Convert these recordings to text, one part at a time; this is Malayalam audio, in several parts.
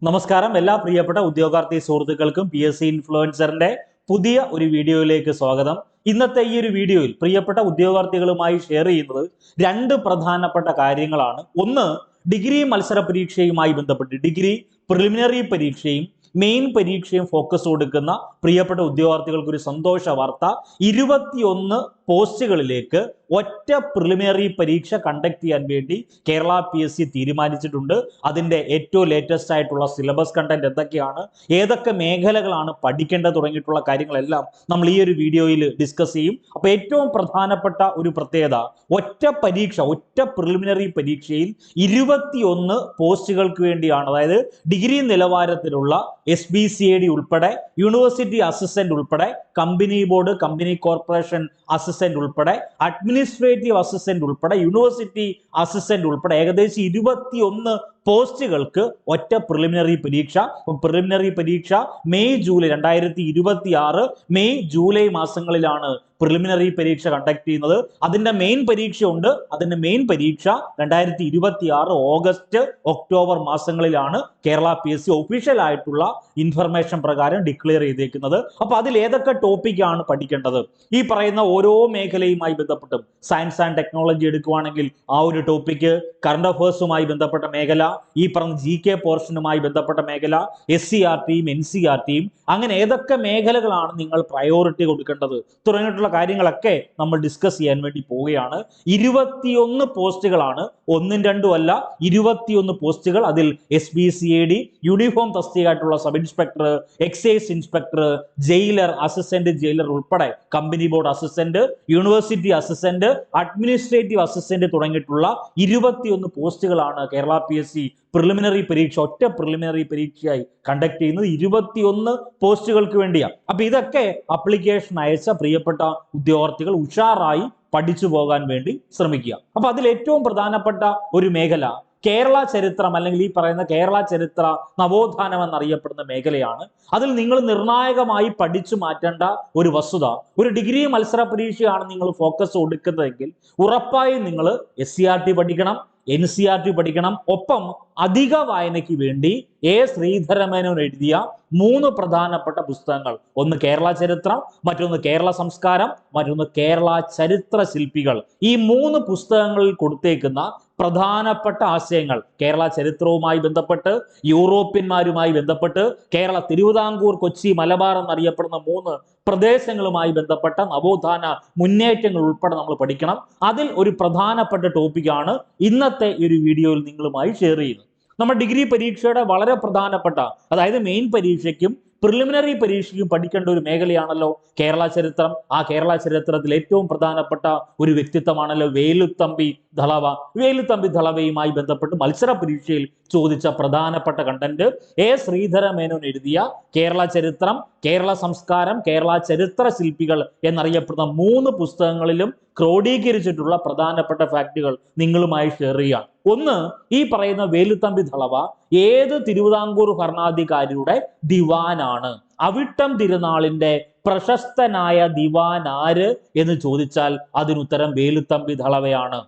നമസ്കാരം എല്ലാ പ്രിയപ്പെട്ട ഉദ്യോഗാർത്ഥി സുഹൃത്തുക്കൾക്കും PSC ഇൻഫ്ലുവൻസറിന്റെ പുതിയ ഒരു വീഡിയോയിലേക്ക് സ്വാഗതം. ഇന്നത്തെ ഈ ഒരു വീഡിയോയിൽ പ്രിയപ്പെട്ട ഉദ്യോഗാർത്ഥികളുമായി ഷെയർ ചെയ്യുന്നത് രണ്ട് പ്രധാനപ്പെട്ട കാര്യങ്ങളാണ്. ഒന്ന്, ഡിഗ്രി മത്സര പരീക്ഷയുമായി ബന്ധപ്പെട്ട് ഡിഗ്രി പ്രിലിമിനറി പരീക്ഷയും മെയിൻ പരീക്ഷയും ഫോക്കസ് കൊടുക്കുന്ന പ്രിയപ്പെട്ട ഉദ്യോഗാർത്ഥികൾക്ക് ഒരു സന്തോഷ വാർത്ത. 21 പോസ്റ്റുകളിലേക്ക് ഒറ്റ പ്രിലിമിനറി പരീക്ഷ കണ്ടക്ട് ചെയ്യാൻ വേണ്ടി കേരള PSC തീരുമാനിച്ചിട്ടുണ്ട്. അതിന്റെ ഏറ്റവും ലേറ്റസ്റ്റ് ആയിട്ടുള്ള സിലബസ് കണ്ടന്റ് എന്തൊക്കെയാണ്, ഏതൊക്കെ മേഖലകളാണ് പഠിക്കേണ്ടത് തുടങ്ങിയിട്ടുള്ള കാര്യങ്ങളെല്ലാം നമ്മൾ ഈ ഒരു വീഡിയോയിൽ ഡിസ്കസ് ചെയ്യും. അപ്പൊ ഏറ്റവും പ്രധാനപ്പെട്ട ഒരു പ്രത്യേകത, ഒറ്റ പ്രിലിമിനറി പരീക്ഷയിൽ 21 പോസ്റ്റുകൾക്ക് വേണ്ടിയാണ്. അതായത് ഡിഗ്രി നിലവാരത്തിലുള്ള SBCAD ഉൾപ്പെടെ, യൂണിവേഴ്സിറ്റി അസിസ്റ്റന്റ് ഉൾപ്പെടെ, company board, company corporation assistant ഉൾപ്പെടെ, അഡ്മിനിസ്ട്രേറ്റീവ് അസിസ്റ്റന്റ് ഉൾപ്പെടെ, യൂണിവേഴ്സിറ്റി അസിസ്റ്റന്റ് ഉൾപ്പെടെ ഏകദേശം 21 പോസ്റ്റുകൾക്ക് ഒറ്റ പ്രിലിമിനറി പരീക്ഷ. പ്രിലിമിനറി പരീക്ഷ ജൂലൈ 2026 മെയ് ജൂലൈ മാസങ്ങളിലാണ് പ്രിലിമിനറി പരീക്ഷ കണ്ടക്ട് ചെയ്യുന്നത്. അതിന്റെ മെയിൻ പരീക്ഷ ഉണ്ട്. അതിന്റെ മെയിൻ പരീക്ഷ 2026 ഓഗസ്റ്റ് ഒക്ടോബർ മാസങ്ങളിലാണ് കേരള PSC ഒഫീഷ്യൽ ആയിട്ടുള്ള ഇൻഫർമേഷൻ പ്രകാരം ഡിക്ലെയർ ചെയ്തേക്കുന്നത്. അപ്പൊ അതിൽ ഏതൊക്കെ ടോപ്പിക്കാണ് പഠിക്കേണ്ടത്? ഈ പറയുന്ന ഓരോ മേഖലയുമായി ബന്ധപ്പെട്ടും, സയൻസ് ആൻഡ് ടെക്നോളജി എടുക്കുവാണെങ്കിൽ ആ ഒരു ടോപ്പിക്ക്, കറണ്ട് അഫയേഴ്സുമായി ബന്ധപ്പെട്ട മേഖല, ഈ പറഞ്ഞ GK പോർഷനുമായി ബന്ധപ്പെട്ട മേഖല, SCRTയും NCRTയും, അങ്ങനെ ഏതൊക്കെ മേഖലകളാണ് നിങ്ങൾ പ്രയോറിറ്റി കൊടുക്കേണ്ടത് തുടങ്ങിയിട്ടുള്ള കാര്യങ്ങളൊക്കെ നമ്മൾ ഡിസ്കസ് ചെയ്യാൻ വേണ്ടി പോവുകയാണ്. 21 പോസ്റ്റുകളാണ്, ഒന്നും രണ്ടും അല്ല, 21 പോസ്റ്റുകൾ. അതിൽ SBCAD, യൂണിഫോം തസ്തികയായിട്ടുള്ള sub inspector, excise inspector, jailer, assistant jailer ഉൾപ്പെടെ, company board assistant, university assistant, administrative assistant തുടങ്ങിയിട്ടുള്ള 21 പോസ്റ്റുകളാണ് കേരള PSC പ്രിലിമിനറി പരീക്ഷ, ഒറ്റ പ്രിലിമിനറി പരീക്ഷയായി കണ്ടക്ട് ചെയ്യുന്നത്. 21 പോസ്റ്റുകൾക്ക് വേണ്ടിയാണ്. അപ്പൊ ഇതൊക്കെ അപ്ലിക്കേഷൻ അയച്ച പ്രിയപ്പെട്ട ഉദ്യോഗാർത്ഥികൾ ഉഷാറായി പഠിച്ചു പോകാൻ വേണ്ടി ശ്രമിക്കുക. അപ്പൊ അതിൽ ഏറ്റവും പ്രധാനപ്പെട്ട ഒരു മേഖല കേരള ചരിത്രം, അല്ലെങ്കിൽ ഈ പറയുന്ന കേരള ചരിത്ര നവോത്ഥാനം എന്നറിയപ്പെടുന്ന മേഖലയാണ്. അതിൽ നിങ്ങൾ നിർണായകമായി പഠിച്ചു മാറ്റേണ്ട ഒരു വസ്തുത, ഒരു ഡിഗ്രി മത്സര പരീക്ഷയാണ് നിങ്ങൾ ഫോക്കസ് കൊടുക്കുന്നതെങ്കിൽ ഉറപ്പായും നിങ്ങൾ SCRT പഠിക്കണം, NCRT പഠിക്കണം. ഒപ്പം അധിക വായനയ്ക്ക് വേണ്ടി ശ്രീധരമേനോൻ എഴുതിയ 3 പ്രധാനപ്പെട്ട പുസ്തകങ്ങൾ, ഒന്ന് കേരള ചരിത്രം, മറ്റൊന്ന് കേരള സംസ്കാരം, മറ്റൊന്ന് കേരള ചരിത്ര ശില്പികൾ. ഈ 3 പുസ്തകങ്ങളിൽ കൊടുത്തേക്കുന്ന പ്രധാനപ്പെട്ട ആശയങ്ങൾ, കേരള ചരിത്രവുമായി ബന്ധപ്പെട്ട്, യൂറോപ്യന്മാരുമായി ബന്ധപ്പെട്ട്, കേരള തിരുവിതാംകൂർ, കൊച്ചി, മലബാർ എന്നറിയപ്പെടുന്ന 3 പ്രദേശങ്ങളുമായി ബന്ധപ്പെട്ട നവോത്ഥാന മുന്നേറ്റങ്ങൾ ഉൾപ്പെടെ നമ്മൾ പഠിക്കണം. അതിൽ ഒരു പ്രധാനപ്പെട്ട ടോപ്പിക്കാണ് ഇന്നത്തെ ഈ ഒരു വീഡിയോയിൽ നിങ്ങളുമായി ഷെയർ ചെയ്യുന്നത്. നമ്മുടെ ഡിഗ്രി പരീക്ഷയുടെ വളരെ പ്രധാനപ്പെട്ട, അതായത് മെയിൻ പരീക്ഷയ്ക്കും പ്രിലിമിനറി പരീക്ഷയ്ക്കും പഠിക്കേണ്ട ഒരു മേഖലയാണല്ലോ കേരള ചരിത്രം. ആ കേരള ചരിത്രത്തിൽ ഏറ്റവും പ്രധാനപ്പെട്ട ഒരു വ്യക്തിത്വമാണല്ലോ വേലുത്തമ്പി ദളവ. വേലുത്തമ്പി ദളവയുമായി ബന്ധപ്പെട്ട് മത്സര പരീക്ഷയിൽ ചോദിച്ച പ്രധാനപ്പെട്ട കണ്ടന്റ് ശ്രീധരമേനോൻ എഴുതിയ കേരള ചരിത്രം, കേരള സംസ്കാരം, കേരള ചരിത്ര ശില്പികൾ എന്നറിയപ്പെടുന്ന 3 പുസ്തകങ്ങളിലും ക്രോഡീകരിച്ചിട്ടുള്ള പ്രധാനപ്പെട്ട ഫാക്ടുകൾ നിങ്ങളുമായി ഷെയർ ചെയ്യാം. ഒന്ന്, ഈ പറയുന്ന വേലുത്തമ്പി ദളവ ഏത് തിരുവിതാംകൂർ ഭരണാധികാരിയുടെ ദിവാനാണ്? അവിട്ടം തിരുനാളിന്റെ പ്രശസ്തനായ ദിവാൻ ആര് എന്ന് ചോദിച്ചാൽ അതിനുത്തരം വേലുത്തമ്പി ദളവയാണ്.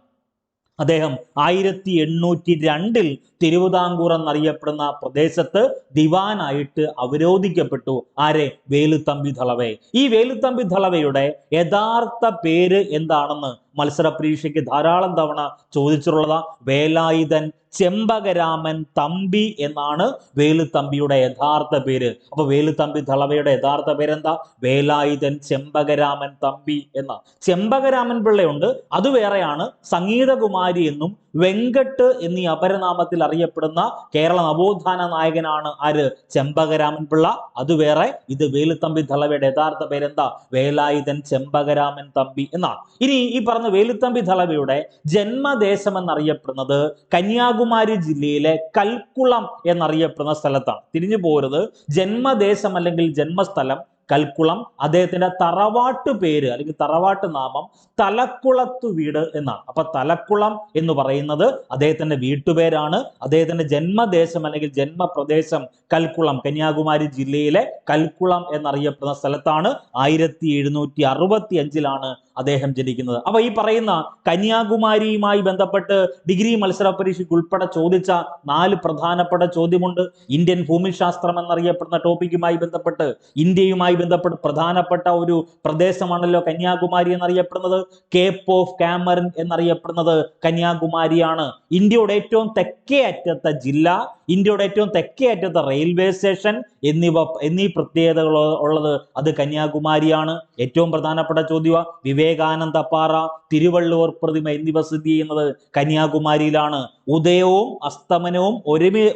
അദ്ദേഹം 1802 തിരുവിതാംകൂർ എന്നറിയപ്പെടുന്ന പ്രദേശത്ത് ദിവാനായിട്ട് അവരോധിക്കപ്പെട്ടു. ആരെ? വേലുത്തമ്പി ദളവയെ. ഈ വേലുത്തമ്പി ദളവയുടെ യഥാർത്ഥ പേര് എന്താണെന്ന് മത്സര പരീക്ഷയ്ക്ക് ധാരാളം തവണ ചോദിച്ചിട്ടുള്ളതാ. വേലായുധൻ ചെമ്പകരാമൻ തമ്പി എന്നാണ് വേലുത്തമ്പിയുടെ യഥാർത്ഥ പേര്. അപ്പൊ വേലുത്തമ്പി ദളവയുടെ യഥാർത്ഥ പേരെന്താ? വേലായുധൻ ചെമ്പകരാമൻ തമ്പി എന്ന. ചെമ്പകരാമൻ പിള്ളയുണ്ട്, അത് വേറെയാണ്. സംഗീതകുമാരി എന്നും വെങ്കട്ട് എന്നീ അപരനാമത്തിൽ അറിയപ്പെടുന്ന കേരള നവോത്ഥാന നായകനാണ് ആര്? ചെമ്പകരാമൻ പിള്ള, അത് വേറെ. ഇത് വേലുത്തമ്പി ദളവയുടെ യഥാർത്ഥ പേരെന്താ? വേലായുധൻ ചെമ്പകരാമൻ തമ്പി എന്നാണ്. ഇനി ഈ പറഞ്ഞ വേലുത്തമ്പി ദളവയുടെ ജന്മദേശം എന്നറിയപ്പെടുന്നത് കന്യാകുമാരി ജില്ലയിലെ കൽക്കുളം എന്നറിയപ്പെടുന്ന സ്ഥലത്താണ്. തിരിഞ്ഞു പോരുത്, ജന്മദേശം അല്ലെങ്കിൽ ജന്മസ്ഥലം കൽക്കുളം. അദ്ദേഹത്തിന്റെ തറവാട്ട് പേര് അല്ലെങ്കിൽ തറവാട്ട് നാമം തലക്കുളത്തു വീട് എന്നാണ്. അപ്പൊ തലക്കുളം എന്ന് പറയുന്നത് അദ്ദേഹത്തിന്റെ വീട്ടുപേരാണ്. അദ്ദേഹത്തിന്റെ ജന്മദേശം അല്ലെങ്കിൽ ജന്മപ്രദേശം കൽക്കുളം, കന്യാകുമാരി ജില്ലയിലെ കൽക്കുളം എന്നറിയപ്പെടുന്ന സ്ഥലത്താണ്. 1765 അദ്ദേഹം ജനിക്കുന്നത്. അപ്പൊ ഈ പറയുന്ന കന്യാകുമാരിയുമായി ബന്ധപ്പെട്ട് ഡിഗ്രി മത്സര പരീക്ഷയ്ക്ക് ഉൾപ്പെടെ ചോദിച്ച 4 പ്രധാനപ്പെട്ട ചോദ്യമുണ്ട്. ഇന്ത്യൻ ഭൂമിശാസ്ത്രം എന്നറിയപ്പെടുന്ന ടോപ്പിക്കുമായി ബന്ധപ്പെട്ട്, ഇന്ത്യയുമായി ബന്ധപ്പെട്ട് പ്രധാനപ്പെട്ട ഒരു പ്രദേശമാണല്ലോ കന്യാകുമാരി എന്നറിയപ്പെടുന്നത്. കേപ്പ് ഓഫ് കാമറൻ എന്നറിയപ്പെടുന്നത് കന്യാകുമാരിയാണ്. ഇന്ത്യയുടെ ഏറ്റവും തെക്കേ അറ്റത്തെ ജില്ല, ഇന്ത്യയുടെ ഏറ്റവും തെക്കേ അറ്റത്തെ റെയിൽവേ സ്റ്റേഷൻ എന്നീ പ്രത്യേകതകൾ ഉള്ളത് അത് കന്യാകുമാരിയാണ്. ഏറ്റവും പ്രധാനപ്പെട്ട ചോദ്യം വിവേകാനന്ദ പാറ, തിരുവള്ളുവർ പ്രതിമ എന്നിവ സ്ഥിതി ചെയ്യുന്നത് കന്യാകുമാരിയിലാണ്. ഉദയവും അസ്തമനവും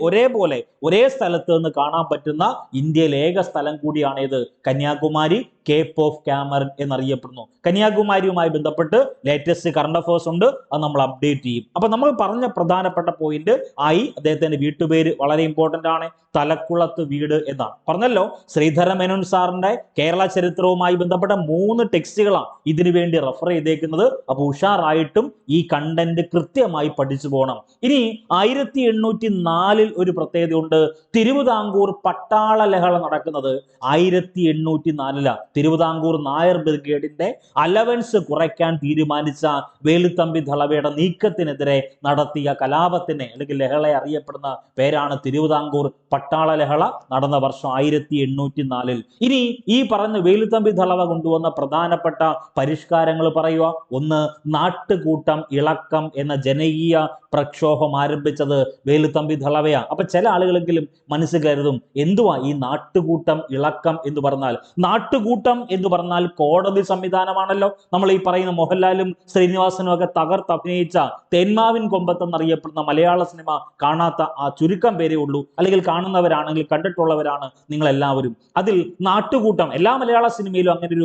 ഒരേപോലെ ഒരേ സ്ഥലത്ത് നിന്ന് കാണാൻ പറ്റുന്ന ഇന്ത്യയിലെ ഏക സ്ഥലം കൂടിയാണ് ഇത് കന്യാകുമാരി. കേപ്പ് ഓഫ് കാമറൻ എന്നറിയപ്പെടുന്നു. കന്യാകുമാരിയുമായി ബന്ധപ്പെട്ട് ലേറ്റസ്റ്റ് കറണ്ട് അഫയേഴ്സ് ഉണ്ട്, അത് നമ്മൾ അപ്ഡേറ്റ് ചെയ്യും. അപ്പൊ നമ്മൾ പറഞ്ഞ പ്രധാനപ്പെട്ട പോയിന്റ് ആയി. അദ്ദേഹത്തിന്റെ വീട്ടുപേര് വളരെ ഇമ്പോർട്ടന്റ് ആണ്, തലക്കുളത്ത് വീട് എന്നാണ്. പറഞ്ഞല്ലോ, ശ്രീധര മേനോൻ സാറിന്റെ കേരള ചരിത്രവുമായി ബന്ധപ്പെട്ട 3 ടെക്സ്റ്റുകളാണ് ഇതിനു വേണ്ടി റെഫർ ചെയ്തേക്കുന്നത്. അപ്പൊ ഉഷാറായിട്ടും ഈ കണ്ടന്റ് കൃത്യമായി പഠിച്ചു പോകണം. ഇനി 1804 ഒരു പ്രത്യേകതയുണ്ട്. തിരുവിതാംകൂർ പട്ടാള ലഹള നടക്കുന്നത് 1804 തിരുവിതാംകൂർ നായർ ബ്രിഗേഡിന്റെ അലവൻസ് കുറയ്ക്കാൻ തീരുമാനിച്ച വേലുത്തമ്പി ദളവയുടെ നീക്കത്തിനെതിരെ നടത്തിയ കലാപത്തിന് അല്ലെങ്കിൽ ലഹളയെ അറിയപ്പെടുന്ന പേരാണ് തിരുവിതാംകൂർ പട്ടാള ലഹള. നടന്ന വർഷം 1804. ഇനി ഈ പറഞ്ഞ വേലുത്തമ്പി ദളവ കൊണ്ടുവന്ന പ്രധാനപ്പെട്ട പരിഷ്കാരങ്ങൾ പറയുക. ഒന്ന്, നാട്ടുകൂട്ടം ഇളക്കം എന്ന ജനകീയ പ്രക്ഷോഭം ആരംഭിച്ചത് വേലുത്തമ്പി ദളവയാണ്. അപ്പൊ ചില ആളുകളെങ്കിലും മനസ്സിൽ കരുതും, എന്തുവാ ഈ നാട്ടുകൂട്ടം ഇളക്കം എന്ന് പറഞ്ഞാൽ? നാട്ടുകൂട്ടം എന്ന് പറഞ്ഞാൽ കോടതി സംവിധാനമാണല്ലോ. നമ്മൾ ഈ പറയുന്ന മോഹൻലാലും ശ്രീനിവാസനും ഒക്കെ തകർത്തഭിനയിച്ച തേന്മാവിൻ കൊമ്പത്ത് എന്നറിയപ്പെടുന്ന മലയാള സിനിമ കാണാത്ത ആ ചുരുക്കം പേരേ ഉള്ളൂ, അല്ലെങ്കിൽ കാണുന്നവരാണെങ്കിൽ കണ്ടിട്ടുള്ളവരാണ് നിങ്ങൾ എല്ലാവരും. അതിൽ നാട്ടുകൂട്ടം, എല്ലാ മലയാള സിനിമയിലും അങ്ങനെ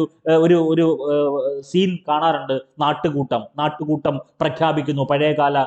ഒരു സീൻ കാണാറുണ്ട്. നാട്ടുകൂട്ടം പ്രഖ്യാപിക്കുന്നു. പഴയകാല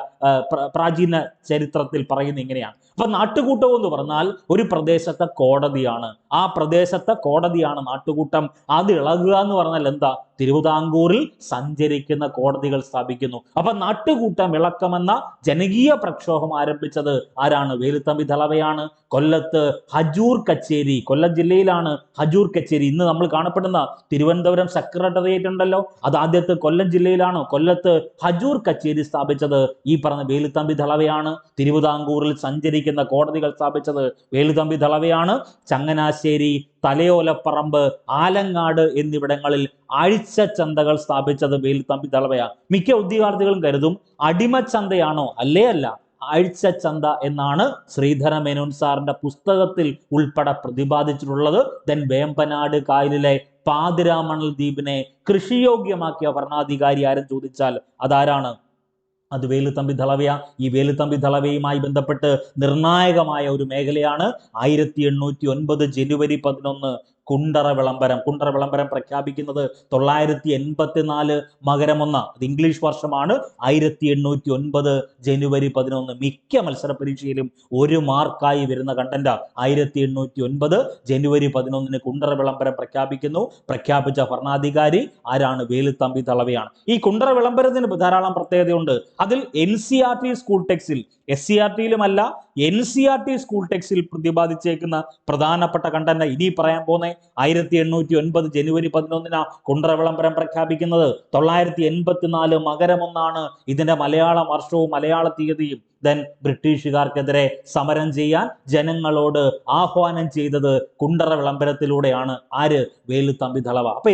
പ്രാചീന ചരിത്രത്തിൽ പറയുന്ന ഇങ്ങനെയാണ്. അപ്പൊ നാട്ടുകൂട്ടം എന്ന് പറഞ്ഞാൽ ഒരു പ്രദേശത്തെ കോടതിയാണ്. ആ പ്രദേശത്തെ കോടതിയാണ് നാട്ടുകൂട്ടം. അത് ഇളകുക എന്ന് പറഞ്ഞാൽ എന്താ? തിരുവിതാംകൂറിൽ സഞ്ചരിക്കുന്ന കോടതികൾ സ്ഥാപിക്കുന്നു. അപ്പൊ നാട്ടുകൂട്ടം ഇളക്കമെന്ന ജനകീയ പ്രക്ഷോഭം ആരംഭിച്ചത് ആരാണ്? വേലുത്തമ്പി ദളവയാണ്. കൊല്ലത്ത് ഹജൂർ കച്ചേരി, കൊല്ലം ജില്ലയിലാണ് ഹജൂർ കച്ചേരി. ഇന്ന് നമ്മൾ കാണപ്പെടുന്ന തിരുവനന്തപുരം സെക്രട്ടേറിയറ്റ് ഉണ്ടല്ലോ, അത് ആദ്യത്തെ കൊല്ലം ജില്ലയിലാണ്. കൊല്ലത്ത് ഹജൂർ കച്ചേരി സ്ഥാപിച്ചത് ഈ പറഞ്ഞ വേലുത്തമ്പി ദളവയാണ്. തിരുവിതാംകൂറിൽ സഞ്ചരിക്കുന്ന കോടതികൾ സ്ഥാപിച്ചത് വേലുത്തമ്പി ദളവയാണ്. ചങ്ങനാശ്ശേരി, തലയോലപ്പറമ്പ്, ആലങ്ങാട് എന്നിവിടങ്ങളിൽ ആഴ്ചച്ചന്തകൾ സ്ഥാപിച്ചത് വേലുത്തമ്പി ദളവയാണ്. മിക്ക ഉദ്യോഗാർത്ഥികളും കരുതും അടിമച്ചന്തയാണോ? അല്ല, ആഴ്ചച്ചന്ത എന്നാണ് ശ്രീധര മേനോൻ സാറിന്റെ പുസ്തകത്തിൽ ഉൾപ്പെടെ പ്രതിപാദിച്ചിട്ടുള്ളത്. ദെൻ വേമ്പനാട് കായലിലെ പാതിരാമണൽ ദ്വീപിനെ കൃഷിയോഗ്യമാക്കിയ ഭരണാധികാരി ആരും ചോദിച്ചാൽ അതാരാണ്? അത് വേലുത്തമ്പി ദളവയ. ഈ വേലുത്തമ്പി ദളവയുമായി ബന്ധപ്പെട്ട് നിർണായകമായ ഒരു മേഖലയാണ് 1809 ജനുവരി 11 കുണ്ടറ വിളംബരം പ്രഖ്യാപിക്കുന്നത് 984 മകരം 1. അത് ഇംഗ്ലീഷ് വർഷമാണ്. 1809 ജനുവരി 11. മിക്ക മത്സര പരീക്ഷയിലും 1 മാർക്കായി വരുന്ന കണ്ടന്റ്. 1809 ജനുവരി 11 കുണ്ടറ വിളംബരം പ്രഖ്യാപിക്കുന്നു. പ്രഖ്യാപിച്ച ഭരണാധികാരി ആരാണ്? വേലുത്തമ്പി ദളവയാണ്. ഈ കുണ്ടറ വിളംബരത്തിന് ധാരാളം പ്രത്യേകതയുണ്ട്. അതിൽ NCERT സ്കൂൾ ടെക്സ്റ്റിൽ, SCERTയിലുമല്ല, NCERT സ്കൂൾ ടെക്സ്റ്റിൽ പ്രതിപാദിച്ചേക്കുന്ന പ്രധാനപ്പെട്ട കണ്ടന്റ് ഇനി പറയാൻ പോകുന്നത്. 1809 ജനുവരി 11 കുണ്ടറ വിളംബരം പ്രഖ്യാപിക്കുന്നത്. 984 മകരം 1 ഇതിന്റെ മലയാള വർഷവും മലയാള തീയതിയും. ദെൻ ബ്രിട്ടീഷുകാർക്കെതിരെ സമരം ചെയ്യാൻ ജനങ്ങളോട് ആഹ്വാനം ചെയ്തത് കുണ്ടറ വിളംബരത്തിലൂടെയാണ്. ആര്? വേലുത്തമ്പി ദളവ. അപ്പൊ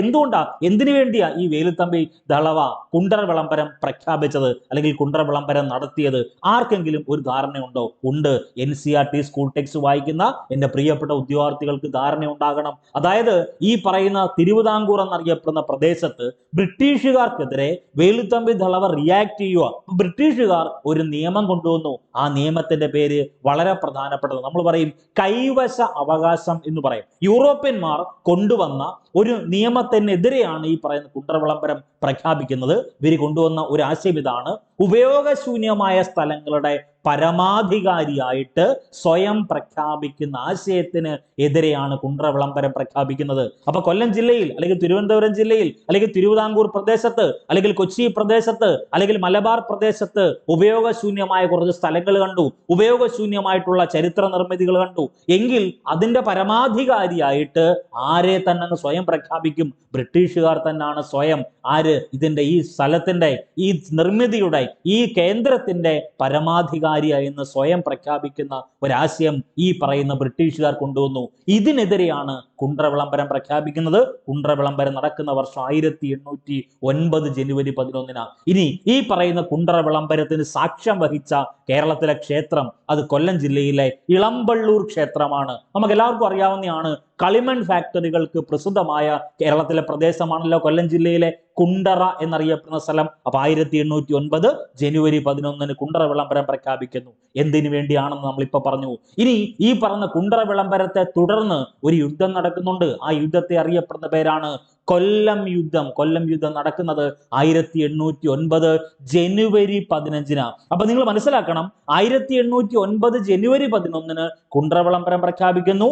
എന്തിനു വേണ്ടിയാ ഈ വേലുത്തമ്പി ദളവ കുണ്ടറ വിളംബരം പ്രഖ്യാപിച്ചത് അല്ലെങ്കിൽ കുണ്ടറ വിളംബരം നടത്തിയത്? ആർക്കെങ്കിലും ഒരു ധാരണയുണ്ടോ? ഉണ്ട്. NCERT സ്കൂൾ ടെക്സ്റ്റ് വായിക്കുന്ന എന്റെ പ്രിയപ്പെട്ട ഉദ്യോഗാർത്ഥികൾക്ക് ധാരണ ഉണ്ടാകണം. അതായത് ഈ പറയുന്ന തിരുവിതാംകൂർ എന്നറിയപ്പെടുന്ന പ്രദേശത്ത് ബ്രിട്ടീഷുകാർക്കെതിരെ വേലുത്തമ്പി ദളവ റിയാക്ട് ചെയ്യുക. ബ്രിട്ടീഷുകാർ ഒരു നിയമം കൊണ്ടുവന്നു. ആ നിയമത്തിന്റെ പേര് വളരെ പ്രധാനപ്പെട്ടത്. നമ്മൾ പറയും കൈവശ അവകാശം എന്ന് പറയും. യൂറോപ്യന്മാർ കൊണ്ടുവന്ന ഒരു നിയമത്തിനെതിരെയാണ് ഈ പറയുന്ന കുണ്ടറ വിളംബരം പ്രഖ്യാപിക്കുന്നത്. ഇവർ കൊണ്ടുവന്ന ഒരു ആശയം ഇതാണ്: ഉപയോഗശൂന്യമായ സ്ഥലങ്ങളുടെ പരമാധികാരിയായിട്ട് സ്വയം പ്രഖ്യാപിക്കുന്ന ആശയത്തിന് എതിരെയാണ് കുണ്ടറ വിളംബരം പ്രഖ്യാപിക്കുന്നത്. അപ്പൊ കൊല്ലം ജില്ലയിൽ അല്ലെങ്കിൽ തിരുവനന്തപുരം ജില്ലയിൽ അല്ലെങ്കിൽ തിരുവിതാംകൂർ പ്രദേശത്ത് അല്ലെങ്കിൽ കൊച്ചി പ്രദേശത്ത് അല്ലെങ്കിൽ മലബാർ പ്രദേശത്ത് ഉപയോഗശൂന്യമായ കുറച്ച് സ്ഥലങ്ങൾ കണ്ടു, ഉപയോഗശൂന്യമായിട്ടുള്ള ചരിത്ര നിർമ്മിതികൾ കണ്ടു എങ്കിൽ അതിന്റെ പരമാധികാരിയായിട്ട് ആരെ തന്നെ സ്വയം പ്രഖ്യാപിക്കും? ബ്രിട്ടീഷുകാർ തന്നെയാണ് സ്വയം. ആര്? ആര് ഇതിൻ്റെ ഈ സ്ഥലത്തിൻ്റെ ഈ നിർമ്മിതിയുടെ ഈ കേന്ദ്രത്തിൻ്റെ പരമാധികാരിയായെന്ന് സ്വയം പ്രഖ്യാപിക്കുന്ന ഒരാശയം ഈ പറയുന്ന ബ്രിട്ടീഷുകാർ കൊണ്ടുവന്നു. ഇതിനെതിരെയാണ് കുണ്ട്ര വിളംബരം പ്രഖ്യാപിക്കുന്നത്. കുണ്ട്ര വിളംബരം നടക്കുന്ന വർഷം 1809 ജനുവരി 11. ഇനി ഈ പറയുന്ന കുണ്ട്ര വിളംബരത്തിന് സാക്ഷ്യം വഹിച്ച കേരളത്തിലെ ക്ഷേത്രം അത് കൊല്ലം ജില്ലയിലെ ഇളമ്പള്ളൂർ ക്ഷേത്രമാണ്. നമുക്ക് എല്ലാവർക്കും അറിയാവുന്നതാണ്. കളിമൺ ഫാക്ടറികൾക്ക് പ്രസിദ്ധമായ കേരളത്തിലെ പ്രദേശമാണല്ലോ കൊല്ലം ജില്ലയിലെ കുണ്ടറ എന്നറിയപ്പെടുന്ന സ്ഥലം. അപ്പൊ 1809 ജനുവരി 11 കുണ്ട്ര വിളംബരം പ്രഖ്യാപിക്കുന്നു. എന്തിനു വേണ്ടിയാണെന്ന് നമ്മളിപ്പോ പറഞ്ഞു. ഇനി ഈ പറഞ്ഞ കുണ്ട്ര വിളംബരത്തെ തുടർന്ന് ഒരു യുദ്ധം നടക്കുന്നുണ്ട്. ആ യുദ്ധത്തെ അറിയപ്പെടുന്ന പേരാണ് കൊല്ലം യുദ്ധം. കൊല്ലം യുദ്ധം നടക്കുന്നത് 1809 ജനുവരി 15. അപ്പൊ നിങ്ങൾ മനസ്സിലാക്കണം, 1809 ജനുവരി 11 കുണ്ട്ര വിളംബരം പ്രഖ്യാപിക്കുന്നു.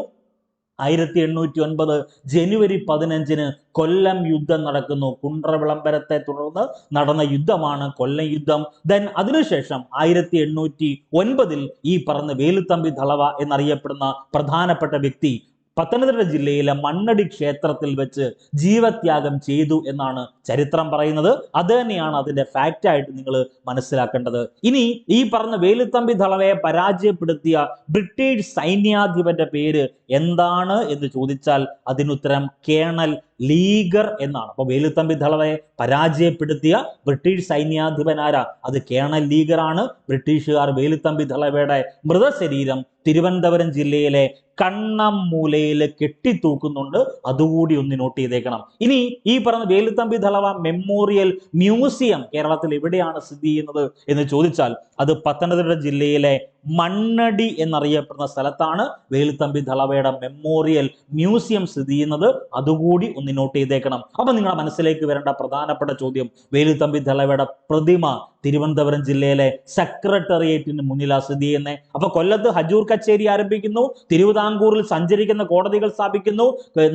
1809 ജനുവരി 15 കൊല്ലം യുദ്ധം നടക്കുന്നു. കുണ്ട്ര വിളംബരത്തെ തുടർന്ന് നടന്ന യുദ്ധമാണ് കൊല്ലം യുദ്ധം. ദെൻ അതിനുശേഷം 1809 ഈ പറഞ്ഞ വേലുത്തമ്പി ദളവ എന്നറിയപ്പെടുന്ന പ്രധാനപ്പെട്ട വ്യക്തി പത്തനംതിട്ട ജില്ലയിലെ മണ്ണടി ക്ഷേത്രത്തിൽ വെച്ച് ജീവത്യാഗം ചെയ്തു എന്നാണ് ചരിത്രം പറയുന്നത്. അത് തന്നെയാണ് അതിന്റെ ഫാക്റ്റ് ആയിട്ട് നിങ്ങൾ മനസ്സിലാക്കേണ്ടത്. ഇനി ഈ പറഞ്ഞ വേലുത്തമ്പി ദളവയെ പരാജയപ്പെടുത്തിയ ബ്രിട്ടീഷ് സൈന്യാധിപന്റെ പേര് എന്താണ് എന്ന് ചോദിച്ചാൽ അതിനുത്തരം കേണൽ ലീഗർ എന്നാണ്. അപ്പൊ വേലുത്തമ്പി ദളവയെ പരാജയപ്പെടുത്തിയ ബ്രിട്ടീഷ് സൈന്യാധിപൻ ആരാ? അത് കേണൽ ലീഗർ ആണ്. ബ്രിട്ടീഷുകാർ വേലുത്തമ്പി ദളവയുടെ മൃതശരീരം തിരുവനന്തപുരം ജില്ലയിലെ കണ്ണമ്മൂലയിൽ കെട്ടിത്തൂക്കുന്നുണ്ട്. അതുകൂടി ഒന്ന് നോട്ട് ചെയ്തേക്കണം. ഇനി ഈ പറഞ്ഞ വേലുത്തമ്പി ദളവ മെമ്മോറിയൽ മ്യൂസിയം കേരളത്തിൽ എവിടെയാണ് സ്ഥിതി ചെയ്യുന്നത് എന്ന് ചോദിച്ചാൽ അത് പത്തനംതിട്ട ജില്ലയിലെ മണ്ണടി എന്നറിയപ്പെടുന്ന സ്ഥലത്താണ് വേലുത്തമ്പി ദളവയുടെ മെമ്മോറിയൽ മ്യൂസിയം സ്ഥിതി ചെയ്യുന്നത്. അതുകൂടി ഒന്ന് നോട്ട് ചെയ്തേക്കണം. അപ്പൊ നിങ്ങളുടെ മനസ്സിലേക്ക് വരേണ്ട പ്രധാനപ്പെട്ട ചോദ്യം, വേലുത്തമ്പി ദളവയുടെ പ്രതിമ തിരുവനന്തപുരം ജില്ലയിലെ സെക്രട്ടേറിയറ്റിന് മുന്നിലാണ് സ്ഥിതി ചെയ്യുന്നത്. അപ്പൊ കൊല്ലത്ത് ഹജൂർ കച്ചേരി ആരംഭിക്കുന്നു, തിരുവിതാംകൂറിൽ സഞ്ചരിക്കുന്ന കോടതികൾ സ്ഥാപിക്കുന്നു,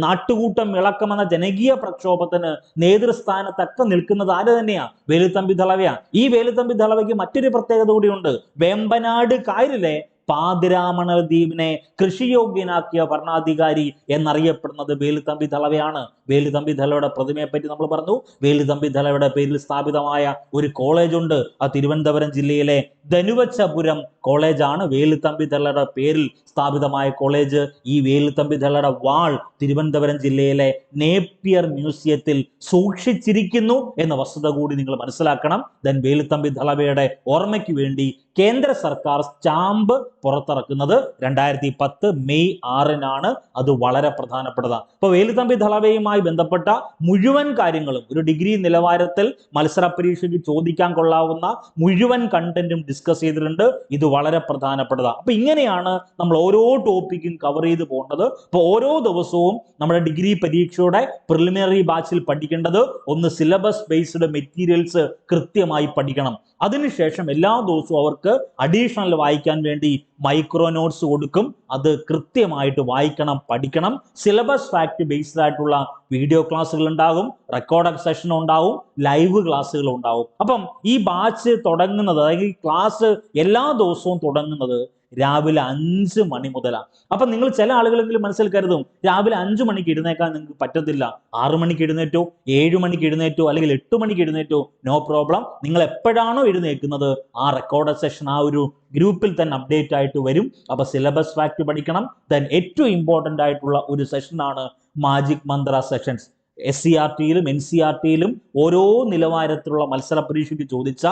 നാട്ടുകൂട്ടം ഇളക്കമെന്ന ജനകീയ പ്രക്ഷോഭത്തിന് നേതൃസ്ഥാനത്തൊക്കെ നിൽക്കുന്നത് ആര് തന്നെയാ? വേലുത്തമ്പി ദളവയാ. ഈ വേലുത്തമ്പി ദളവയ്ക്ക് മറ്റൊരു പ്രത്യേകത കൂടിയുണ്ട്. വേമ്പനാട് കായലിലെ പാതിരാമണൽ ദ്വീപിനെ കൃഷിയോഗ്യനാക്കിയ ഭരണാധികാരി എന്നറിയപ്പെടുന്നത് വേലുത്തമ്പി ദളവയാണ്. വേലുത്തമ്പി ദളവയുടെ പ്രതിമയെ പറ്റി നമ്മൾ പറഞ്ഞു. വേലുത്തമ്പി ദളവയുടെ പേരിൽ സ്ഥാപിതമായ ഒരു കോളേജ് ഉണ്ട്. ആ തിരുവനന്തപുരം ജില്ലയിലെ ധനുവച്ചപുരം കോളേജാണ് വേലുത്തമ്പി ദളവയുടെ പേരിൽ സ്ഥാപിതമായ കോളേജ്. ഈ വേലുത്തമ്പി ദളവയുടെ വാൾ തിരുവനന്തപുരം ജില്ലയിലെ നേപ്പിയർ മ്യൂസിയത്തിൽ സൂക്ഷിച്ചിരിക്കുന്നു എന്ന വസ്തുത കൂടി നിങ്ങൾ മനസ്സിലാക്കണം. ദെൻ വേലുത്തമ്പി ദളവയുടെ ഓർമ്മയ്ക്ക് വേണ്ടി കേന്ദ്ര സർക്കാർ സ്റ്റാമ്പ് പുറത്തിറക്കുന്നത് 2010 മെയ് 6 അത് വളരെ പ്രധാനപ്പെട്ടതാണ്. അപ്പോൾ വേലുത്തമ്പി ദളവയുമായി ബന്ധപ്പെട്ട മുഴുവൻ കാര്യങ്ങളും ഒരു ഡിഗ്രി നിലവാരത്തിൽ മത്സര പരീക്ഷയ്ക്ക് ചോദിക്കാൻ കൊള്ളാവുന്ന മുഴുവൻ കണ്ടന്റും ഡിസ്കസ് ചെയ്തിട്ടുണ്ട്. ഇത് വളരെ പ്രധാനപ്പെട്ടതാണ്. അപ്പൊ ഇങ്ങനെയാണ് നമ്മൾ ഓരോ ടോപ്പിക്കും കവർ ചെയ്ത് പോകേണ്ടത്. അപ്പോൾ ഓരോ ദിവസവും നമ്മുടെ ഡിഗ്രി പരീക്ഷയുടെ പ്രിലിമിനറി ബാച്ചിൽ പഠിക്കേണ്ടത് ഒന്ന് സിലബസ് ബേസ്ഡ് മെറ്റീരിയൽസ് കൃത്യമായി പഠിക്കണം. അതിനുശേഷം എല്ലാ ദിവസവും അവർക്ക് അഡീഷണൽ വായിക്കാൻ വേണ്ടി മൈക്രോ നോട്ട്സ് കൊടുക്കും. അത് കൃത്യമായിട്ട് വായിക്കണം, പഠിക്കണം. സിലബസ് ഫാക്ട് ബേസ്ഡ് ആയിട്ടുള്ള വീഡിയോ ക്ലാസ്സുകൾ ഉണ്ടാകും, റെക്കോർഡ് സെഷൻ ഉണ്ടാവും, ലൈവ് ക്ലാസ്സുകൾ ഉണ്ടാവും. അപ്പം ഈ ബാച്ച് തുടങ്ങുന്നത്, അതായത് ഈ ക്ലാസ് എല്ലാ ദിവസവും തുടങ്ങുന്നത് രാവിലെ 5 മണി മുതലാണ്. അപ്പൊ നിങ്ങൾ ചില ആളുകളെങ്കിലും മനസ്സിൽ കരുതും രാവിലെ 5 മണിക്ക് എഴുന്നേക്കാൻ നിങ്ങൾക്ക് പറ്റത്തില്ല, 6 മണിക്ക് എഴുന്നേറ്റോ, 7 മണിക്ക് എഴുന്നേറ്റോ, അല്ലെങ്കിൽ 8 മണിക്ക് എഴുന്നേറ്റോ, നോ പ്രോബ്ലം. നിങ്ങൾ എപ്പോഴാണോ എഴുന്നേക്കുന്നത് ആ റെക്കോർഡ് സെഷൻ ആ ഒരു ഗ്രൂപ്പിൽ തന്നെ അപ്ഡേറ്റ് ആയിട്ട് വരും. അപ്പൊ സിലബസ് ഫാക്ട് പഠിക്കണം. ദെൻ ഏറ്റവും ഇമ്പോർട്ടൻ്റ് ആയിട്ടുള്ള ഒരു സെഷനാണ് മാജിക് മന്ത്ര സെഷൻസ്. SCRT-യിലും NCERT-യിലും ഓരോ നിലവാരത്തിലുള്ള മത്സര പരീക്ഷയ്ക്ക് ചോദിച്ച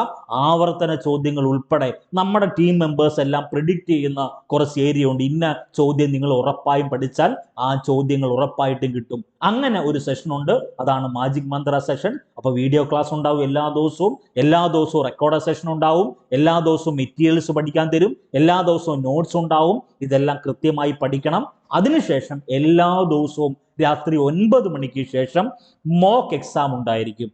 ആവർത്തന ചോദ്യങ്ങൾ ഉൾപ്പെടെ നമ്മുടെ ടീം മെമ്പേഴ്സ് എല്ലാം പ്രിഡിക്റ്റ് ചെയ്യുന്ന കുറച്ച് ഏരിയ ഉണ്ട്. ഇന്ന ചോദ്യം നിങ്ങൾ ഉറപ്പായും പഠിച്ചാൽ ആ ചോദ്യങ്ങൾ ഉറപ്പായിട്ടും കിട്ടും. അങ്ങനെ ഒരു സെഷൻ ഉണ്ട്, അതാണ് മാജിക് മന്ത്ര സെഷൻ. അപ്പൊ വീഡിയോ ക്ലാസ് ഉണ്ടാവും എല്ലാ ദിവസവും റെക്കോർഡ് സെഷൻ ഉണ്ടാവും, എല്ലാ ദിവസവും മെറ്റീരിയൽസ് പഠിക്കാൻ തരും, എല്ലാ ദിവസവും നോട്ട്സ് ഉണ്ടാവും. ഇതെല്ലാം കൃത്യമായി പഠിക്കണം. അതിനുശേഷം എല്ലാ ദിവസവും രാത്രി 9 മണിക്ക് ശേഷം മോക്ക് എക്സാം ഉണ്ടായിരിക്കും.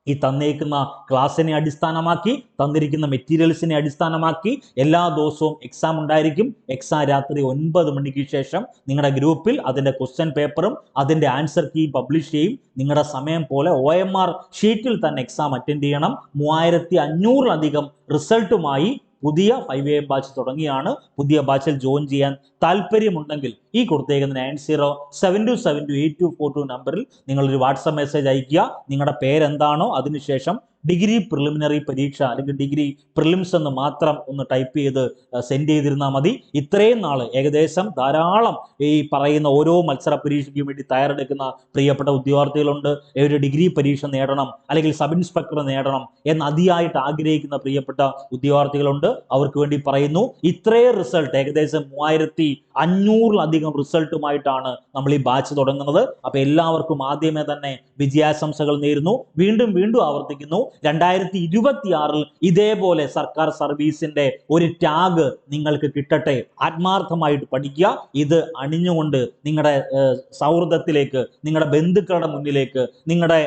ഈ തന്നേക്കുന്ന ക്ലാസ്സിനെ അടിസ്ഥാനമാക്കി, തന്നിരിക്കുന്ന മെറ്റീരിയൽസിനെ അടിസ്ഥാനമാക്കി എല്ലാ ദിവസവും എക്സാം ഉണ്ടായിരിക്കും. എക്സാം രാത്രി 9 മണിക്ക് ശേഷം നിങ്ങളുടെ ഗ്രൂപ്പിൽ അതിൻ്റെ ക്വസ്റ്റ്യൻ പേപ്പറും അതിൻ്റെ ആൻസർ കീ പബ്ലിഷ് ചെയ്യും. നിങ്ങളുടെ സമയം പോലെ OMR ഷീറ്റിൽ തന്നെ എക്സാം അറ്റൻഡ് ചെയ്യണം. 3500-ലധികം റിസൾട്ടുമായി പുതിയ 5 AM ബാച്ച് തുടങ്ങിയാണ്. പുതിയ ബാച്ചിൽ ജോയിൻ ചെയ്യാൻ താല്പര്യമുണ്ടെങ്കിൽ ഈ കൊടുത്തേക്കുന്ന 9072728242 നമ്പറിൽ നിങ്ങളൊരു വാട്സപ്പ് മെസ്സേജ് അയക്കുക. നിങ്ങളുടെ പേരെന്താണോ അതിനുശേഷം ഡിഗ്രി പ്രിലിമിനറി പരീക്ഷ അല്ലെങ്കിൽ ഡിഗ്രി പ്രിലിംസ് എന്ന് മാത്രം ഒന്ന് ടൈപ്പ് ചെയ്ത് സെൻഡ് ചെയ്തിരുന്നാൽ മതി. ഇത്രയും നാൾ ഏകദേശം ധാരാളം ഈ പറയുന്ന ഓരോ മത്സര പരീക്ഷയ്ക്കും വേണ്ടി തയ്യാറെടുക്കുന്ന പ്രിയപ്പെട്ട ഉദ്യോഗാർത്ഥികളുണ്ട്. ഒരു ഡിഗ്രി പരീക്ഷ നേടണം അല്ലെങ്കിൽ സബ് ഇൻസ്പെക്ടർ നേടണം എന്ന് അതിയായിട്ട് ആഗ്രഹിക്കുന്ന പ്രിയപ്പെട്ട ഉദ്യോഗാർത്ഥികളുണ്ട്. അവർക്ക് വേണ്ടി പറയുന്നു, ഇത്രയും റിസൾട്ട് ഏകദേശം 3500-ലധികം റിസൾട്ടുമായിട്ടാണ് നമ്മൾ ഈ ബാച്ച് തുടങ്ങുന്നത്. അപ്പൊ എല്ലാവർക്കും ആദ്യമേ തന്നെ വിജയാശംസകൾ നേരുന്നു. വീണ്ടും ആവർത്തിക്കുന്നു, 2026 ഇതേപോലെ സർക്കാർ സർവീസിന്റെ ഒരു ടാഗ് നിങ്ങൾക്ക് കിട്ടട്ടെ. ആത്മാർത്ഥമായിട്ട് പഠിക്കുക. ഇത് അണിഞ്ഞുകൊണ്ട് നിങ്ങളുടെ സൗഹൃദത്തിലേക്ക്, നിങ്ങളുടെ ബന്ധുക്കളുടെ മുന്നിലേക്ക്, നിങ്ങളുടെ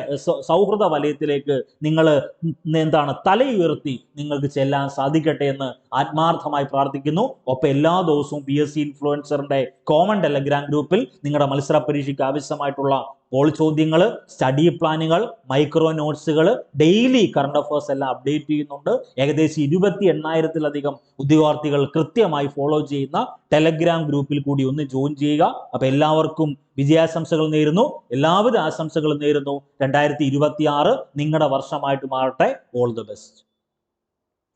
സൗഹൃദ വലയത്തിലേക്ക് നിങ്ങൾ തലയുയർത്തി നിങ്ങൾക്ക് ചെല്ലാൻ സാധിക്കട്ടെ എന്ന് ആത്മാർത്ഥമായി പ്രാർത്ഥിക്കുന്നു. ഒപ്പം എല്ലാ ദിവസവും PSC ഇൻഫ്ലുവൻസറിന്റെ കോമൺ ടെലഗ്രാം ഗ്രൂപ്പിൽ നിങ്ങളുടെ മത്സര പരീക്ഷയ്ക്ക് ആവശ്യമായിട്ടുള്ള പോൾ ചോദ്യങ്ങൾ, സ്റ്റഡി പ്ലാനുകൾ, മൈക്രോ നോട്ട്സുകൾ, ഡെയിലി കറണ്ട് അഫയേഴ്സ് എല്ലാം അപ്ഡേറ്റ് ചെയ്യുന്നുണ്ട്. ഏകദേശം 28,000-ലധികം ഉദ്യോഗാർത്ഥികൾ കൃത്യമായി ഫോളോ ചെയ്യുന്ന ടെലഗ്രാം ഗ്രൂപ്പിൽ കൂടി ഒന്ന് ജോയിൻ ചെയ്യുക. അപ്പൊ എല്ലാവർക്കും വിജയാശംസകൾ നേരുന്നു. എല്ലാവിധ ആശംസകളും നേരുന്നു. 2026 നിങ്ങളുടെ വർഷമായിട്ട് മാറട്ടെ. All the best.